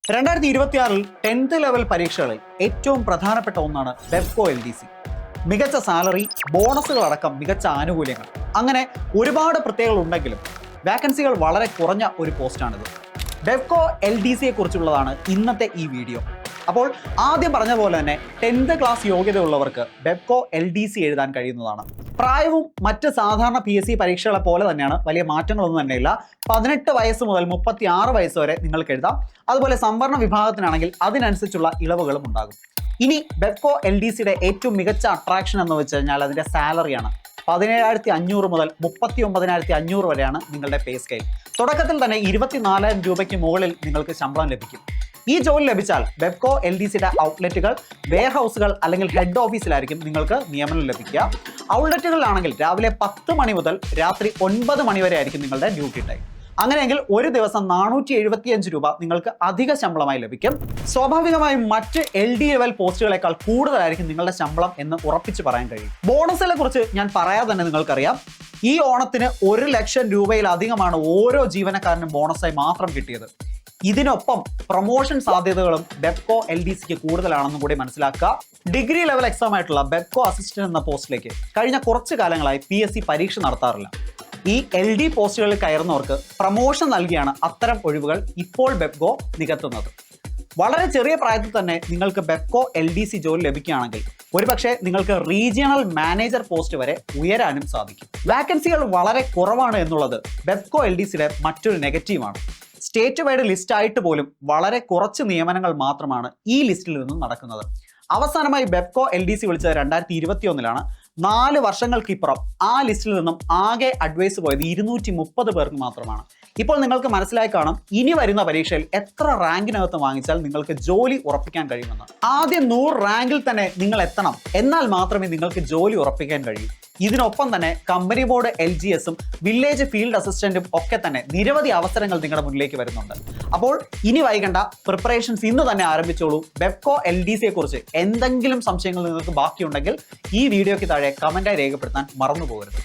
2026 10th level പരീക്ഷകളിൽ ഏറ്റവും പ്രധാനപ്പെട്ട ഒന്നാണ് ബെവ്കോ LDC. മികച്ച സാലറി, ബോണസുകളടക്കം മികച്ച ആനുകൂല്യങ്ങൾ, അങ്ങനെ ഒരുപാട് പ്രത്യേകതകൾ ഉണ്ടെങ്കിലും വാക്കൻസികൾ വളരെ കുറഞ്ഞ ഒരു പോസ്റ്റാണിത്. ബെവ്കോ LDCയെ കുറിച്ചുള്ളതാണ് ഇന്നത്തെ ഈ വീഡിയോ. അപ്പോൾ ആദ്യം പറഞ്ഞ പോലെ തന്നെ 10th ക്ലാസ് യോഗ്യതയുള്ളവർക്ക് ബെവ്കോ LDC എഴുതാൻ കഴിയുന്നതാണ്. പ്രായവും മറ്റ് സാധാരണ PSC പരീക്ഷകളെ പോലെ തന്നെയാണ്, വലിയ മാറ്റങ്ങളൊന്നും തന്നെയില്ല. 18 വയസ്സ് മുതൽ 36 വയസ്സ് വരെ നിങ്ങൾക്ക് എഴുതാം. അതുപോലെ സംവരണ വിഭാഗത്തിനാണെങ്കിൽ അതിനനുസരിച്ചുള്ള ഇളവുകളും ഉണ്ടാകും. ഇനി ബെവ്കോ LDCയുടെ ഏറ്റവും മികച്ച അട്രാക്ഷൻ എന്ന് വെച്ച് കഴിഞ്ഞാൽ അതിൻ്റെ സാലറിയാണ്. 17,500 മുതൽ 39,500 വരെയാണ് നിങ്ങളുടെ പേ സ്കെയിൽ. തുടക്കത്തിൽ തന്നെ 24,000 രൂപയ്ക്ക് മുകളിൽ നിങ്ങൾക്ക് ശമ്പളം ലഭിക്കും. ഈ ജോലി ലഭിച്ചാൽ ബെവ്കോ LDCയുടെ ഔട്ട്ലെറ്റുകൾ, വെയർ ഹൗസുകൾ അല്ലെങ്കിൽ ഹെഡ് ഓഫീസിലായിരിക്കും നിങ്ങൾക്ക് നിയമനം ലഭിക്കുക. ഔട്ട്ലെറ്റുകളിലാണെങ്കിൽ രാവിലെ 10 മണി മുതൽ രാത്രി 9 മണി വരെ ആയിരിക്കും നിങ്ങളുടെ ഡ്യൂട്ടി ടൈം. അങ്ങനെയെങ്കിൽ ഒരു ദിവസം 475 രൂപ നിങ്ങൾക്ക് അധിക ശമ്പളമായി ലഭിക്കും. സ്വാഭാവികമായും മറ്റ് LD ലെവൽ പോസ്റ്റുകളെക്കാൾ കൂടുതലായിരിക്കും നിങ്ങളുടെ ശമ്പളം എന്ന് ഉറപ്പിച്ച് പറയാൻ കഴിയും. ബോണസിനെ കുറിച്ച് ഞാൻ പറയാതെ തന്നെ നിങ്ങൾക്കറിയാം. ഈ ഓണത്തിന് 1 ലക്ഷം രൂപയിലധികമാണ് ഓരോ ജീവനക്കാരനും ബോണസായി മാത്രം കിട്ടിയത്. ഇതിനൊപ്പം പ്രൊമോഷൻ സാധ്യതകളും ബെവ്കോ LDCക്ക് കൂടുതലാണെന്നും കൂടി മനസ്സിലാക്കുക. ഡിഗ്രി ലെവൽ എക്സാം ആയിട്ടുള്ള ബെവ്കോ അസിസ്റ്റന്റ് എന്ന പോസ്റ്റിലേക്ക് കഴിഞ്ഞ കുറച്ച് കാലങ്ങളായി PSC പരീക്ഷ നടത്താറില്ല. ഈ LD പോസ്റ്റുകളിൽ കയറുന്നവർക്ക് പ്രൊമോഷൻ നൽകിയാണ് അത്തരം ഒഴിവുകൾ ഇപ്പോൾ ബെവ്കോ നികത്തുന്നത്. വളരെ ചെറിയ പ്രായത്തിൽ തന്നെ നിങ്ങൾക്ക് ബെവ്കോ LDC ജോലി ലഭിക്കുകയാണെങ്കിൽ ഒരുപക്ഷെ നിങ്ങൾക്ക് റീജിയണൽ മാനേജർ പോസ്റ്റ് വരെ ഉയരാനും സാധിക്കും. വാക്കൻസികൾ വളരെ കുറവാണ് എന്നുള്ളത് ബെവ്കോ LDCയുടെ മറ്റൊരു നെഗറ്റീവാണ്. സ്റ്റേറ്റ് വൈഡ് ലിസ്റ്റ് ആയിട്ട് പോലും വളരെ കുറച്ച് നിയമനങ്ങൾ മാത്രമാണ് ഈ ലിസ്റ്റിൽ നിന്നും നടക്കുന്നത്. അവസാനമായി ബെവ്കോ LDC വിളിച്ചത് 2021 4 വർഷങ്ങൾക്കിപ്പുറം ആ ലിസ്റ്റിൽ നിന്നും ആകെ അഡ്വൈസ് പോയത് 230 പേർക്ക് മാത്രമാണ്. ഇപ്പോൾ നിങ്ങൾക്ക് മനസ്സിലായി കാണും ഇനി വരുന്ന പരീക്ഷയിൽ എത്ര റാങ്കിനകത്ത് വാങ്ങിച്ചാൽ നിങ്ങൾക്ക് ജോലി ഉറപ്പിക്കാൻ കഴിയുമെന്ന്. ആദ്യം 100 റാങ്കിൽ തന്നെ നിങ്ങൾ എത്തണം, എന്നാൽ മാത്രമേ നിങ്ങൾക്ക് ജോലി ഉറപ്പിക്കാൻ കഴിയൂ. ഇതിനൊപ്പം തന്നെ കമ്പനി ബോർഡ് LGSും വില്ലേജ് ഫീൽഡ് അസിസ്റ്റന്റും ഒക്കെ തന്നെ നിരവധി അവസരങ്ങൾ നിങ്ങളുടെ മുന്നിലേക്ക് വരുന്നുണ്ട്. അപ്പോൾ ഇനി വൈകണ്ട, പ്രിപ്പറേഷൻസ് ഇന്ന് തന്നെ ആരംഭിച്ചോളൂ. ബെവ്കോ LDCയെ കുറിച്ച് എന്തെങ്കിലും സംശയങ്ങൾ നിങ്ങൾക്ക് ബാക്കിയുണ്ടെങ്കിൽ ഈ വീഡിയോയ്ക്ക് താഴെ കമന്റായി രേഖപ്പെടുത്താൻ മറന്നു പോകരുത്.